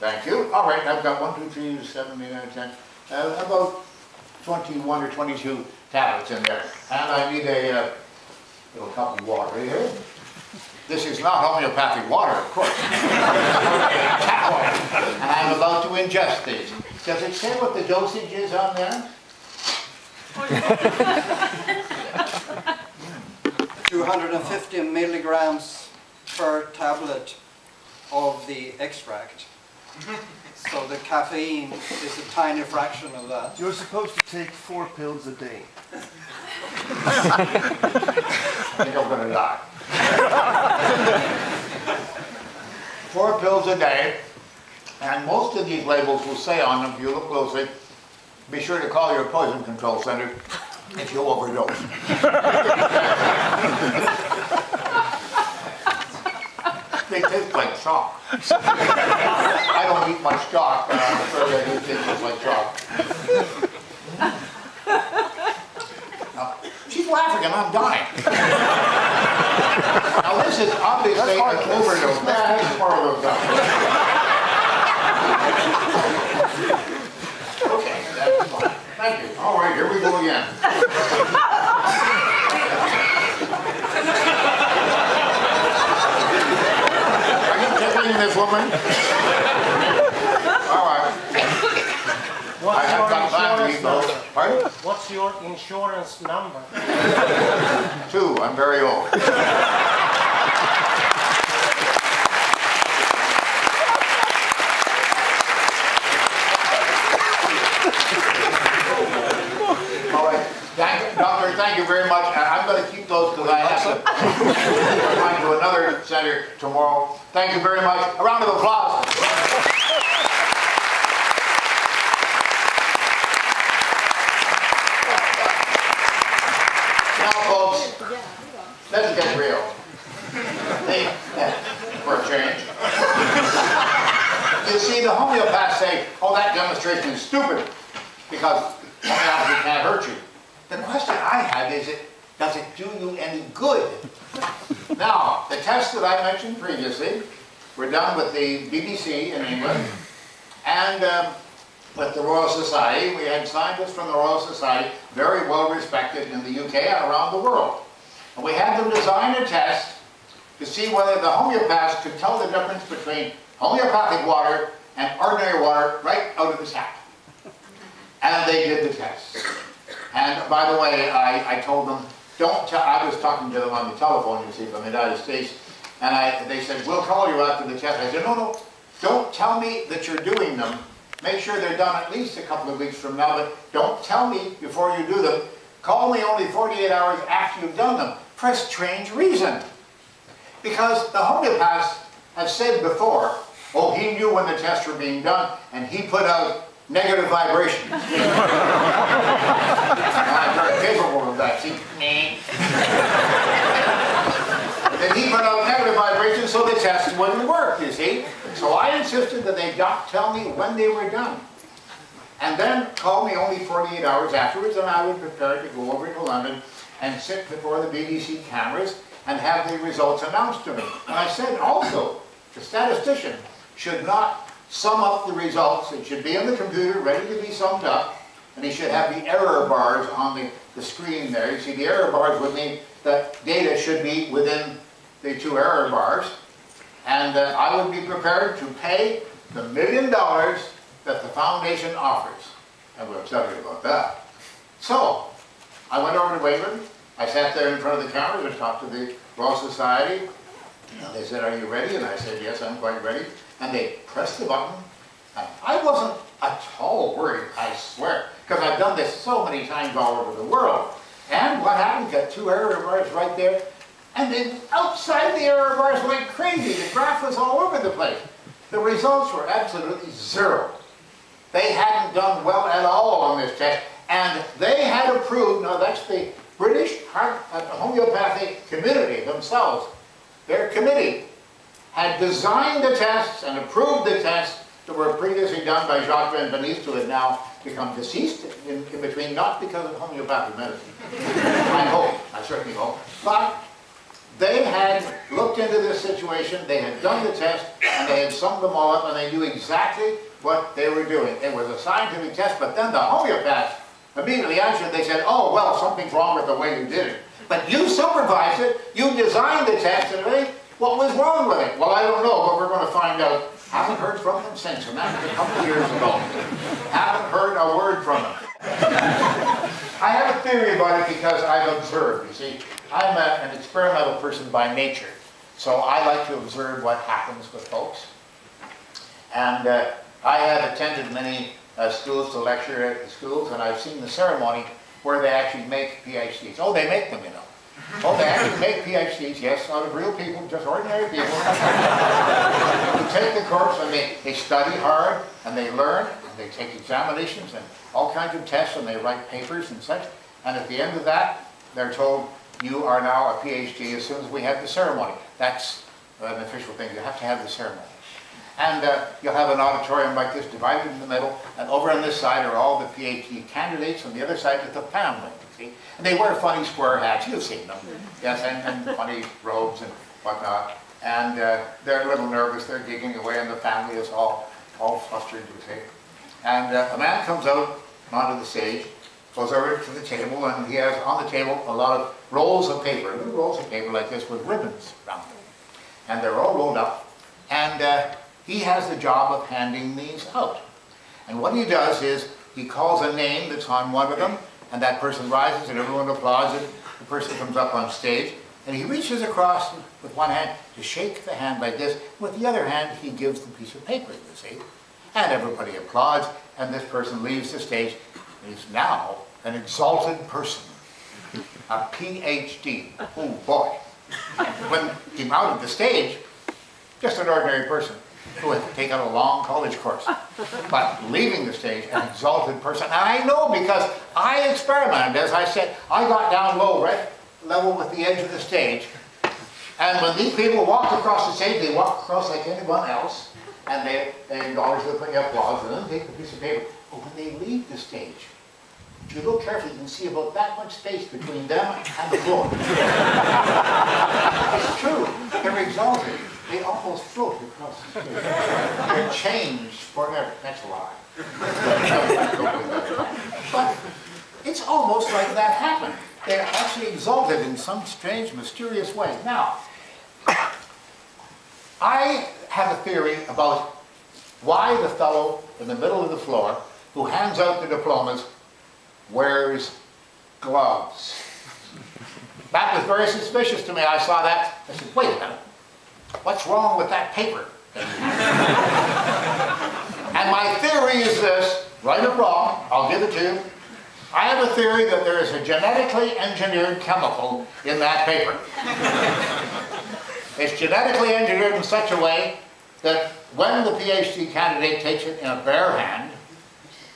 Thank you. All right, I've got 1, 2, 3, 7, 8, 9, 10, about 21 or 22 tablets in there. And I need a little cup of water here. This is not homeopathic water, of course. Tap water. And I'm about to ingest these. Does it say what the dosage is on there? 250 milligrams per tablet of the extract. So the caffeine is a tiny fraction of that. You're supposed to take 4 pills a day. I think I'm going to die. 4 pills a day, and most of these labels will say on them, if you look closely, be sure to call your poison control center if you overdose. They taste like chalk. I don't eat much chalk, but I'm afraid they do taste like chalk. Now, she's laughing and I'm dying. Now this is obviously an overdose. That's part of those. Okay, that's fine. Thank you. All right, here we go again. Are you tickling this woman? All right. What's your insurance number? 2. I'm very old. All right. Doctor, thank you very much. I'm going to keep those because I have to go to another center tomorrow. Thank you very much. A round of applause. Now, folks, let's get real. For a change. You see, the homeopaths say, oh, that demonstration is stupid because homeopathy can't hurt you. The question I have is, does it do you any good? Now, the tests that I mentioned previously were done with the BBC in England and with the Royal Society. We had scientists from the Royal Society, very well respected in the UK and around the world. And we had them design a test to see whether the homeopaths could tell the difference between homeopathic water and ordinary water right out of the tap. And they did the test. And by the way, I told them, don't tell, I was talking to them on the telephone, you see, from the United States, and they said, we'll call you after the test. I said, no, don't tell me that you're doing them. Make sure they're done at least a couple of weeks from now, but don't tell me before you do them. Call me only 48 hours after you've done them, for a strange reason. Because the homeopaths have said before, oh, he knew when the tests were being done, and he put out negative vibrations. I'm very capable of that, see? Then he put out negative vibrations so the tests wouldn't work, you see? So I insisted that they not tell me when they were done. And then call me only 48 hours afterwards, and I was prepared to go over to London and sit before the BBC cameras and have the results announced to me. And I said also, the statistician should not sum up the results. It should be in the computer, ready to be summed up, and he should have the error bars on the screen there. You see, the error bars would mean that data should be within the 2 error bars, and I would be prepared to pay the $1 million that the foundation offers. And we'll tell you about that. So, I went over to England. I sat there in front of the cameras and talked to the Royal Society. And they said, are you ready? And I said, yes, I'm quite ready. And they pressed the button. And I wasn't at all worried, I swear, because I've done this so many times all over the world. And what happened? Got 2 error bars right there. And then outside the error bars went crazy. The graph was all over the place. The results were absolutely 0. They hadn't done well at all on this test. And they had approved, now that's the British homeopathic community themselves, their committee had designed the tests and approved the tests that were previously done by Jacques Van Beniste, who had now become deceased in between, not because of homeopathic medicine. I hope, I certainly hope. But They had looked into this situation, they had done the test, and they had summed them all up, and they knew exactly what they were doing. It was a scientific test, but then the homeopaths immediately answered. They said, oh, well, something's wrong with the way you did it. But you supervised it, you designed the test, and everything. What was wrong with it? Well, I don't know, but we're going to find out. Haven't heard from them since, and that was a couple of years ago. Haven't heard a word from them. I have a theory about it because I've observed, you see. I'm an experimental person by nature, so I like to observe what happens with folks. And I have attended many schools to lecture at the schools, and I've seen the ceremony where they actually make PhDs. Oh, they make them, you know. Oh, they actually make PhDs, yes, out of real people, just ordinary people. Who take the course and they study hard, and they learn, and they take examinations and all kinds of tests, and they write papers and such. And at the end of that, they're told, you are now a PhD as soon as we have the ceremony. That's an official thing. You have to have the ceremony. And you'll have an auditorium like this divided in the middle, and over on this side are all the PhD candidates, and the other side is the family, you see. And they wear funny square hats, you've seen them, yes, and funny robes and whatnot. And they're a little nervous, they're giggling away, and the family is all flustered, you see. And a man comes out onto the stage, goes over to the table, and he has on the table a lot of rolls of paper, little rolls of paper like this with ribbons around them. And they're all rolled up, and he has the job of handing these out. And what he does is, he calls a name that's on one of them, and that person rises and everyone applauds it. The person comes up on stage, and he reaches across with one hand to shake the hand like this. With the other hand, he gives the piece of paper, you see. And everybody applauds, and this person leaves the stage. He's now an exalted person, a PhD. Oh boy. When he mounted the stage, just an ordinary person who had taken a long college course, but leaving the stage, an exalted person. And I know because I experimented, as I said, I got down low, right level with the edge of the stage, and when these people walked across the stage, they walked across like anyone else, and they acknowledge the applause, and then take the piece of paper. But when they leave the stage, if you look carefully, you can see about that much space between them and the floor. It's true, they're exalted. They almost float across the stage. They're changed forever. That's a lie. But it's almost like that happened. They're actually exalted in some strange, mysterious way. Now, I have a theory about why the fellow in the middle of the floor who hands out the diplomas wears gloves. That was very suspicious to me. I saw that. I said, wait a minute. What's wrong with that paper? And my theory is this, right or wrong, I'll give it to you. I have a theory that there is a genetically engineered chemical in that paper. It's genetically engineered in such a way that when the PhD candidate takes it in a bare hand,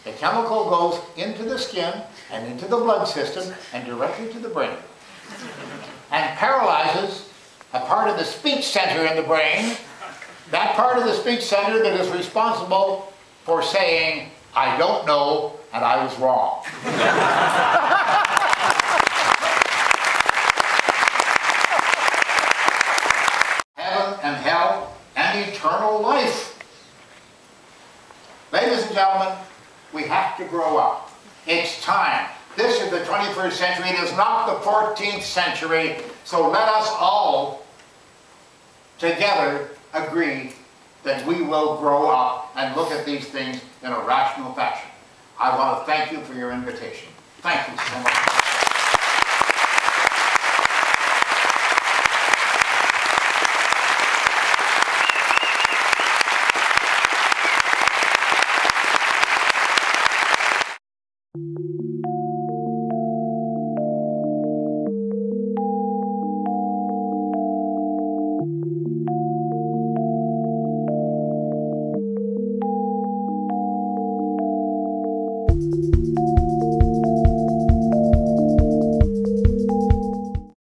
the chemical goes into the skin and into the blood system and directly to the brain, and paralyzes a part of the speech center in the brain, that part of the speech center that is responsible for saying, I don't know, and I was wrong. Heaven and hell and eternal life. Ladies and gentlemen, we have to grow up. It's time. This is the 21st century. It is not the 14th century. So let us all together agree that we will grow up and look at these things in a rational fashion. I want to thank you for your invitation. Thank you so much. Thank you.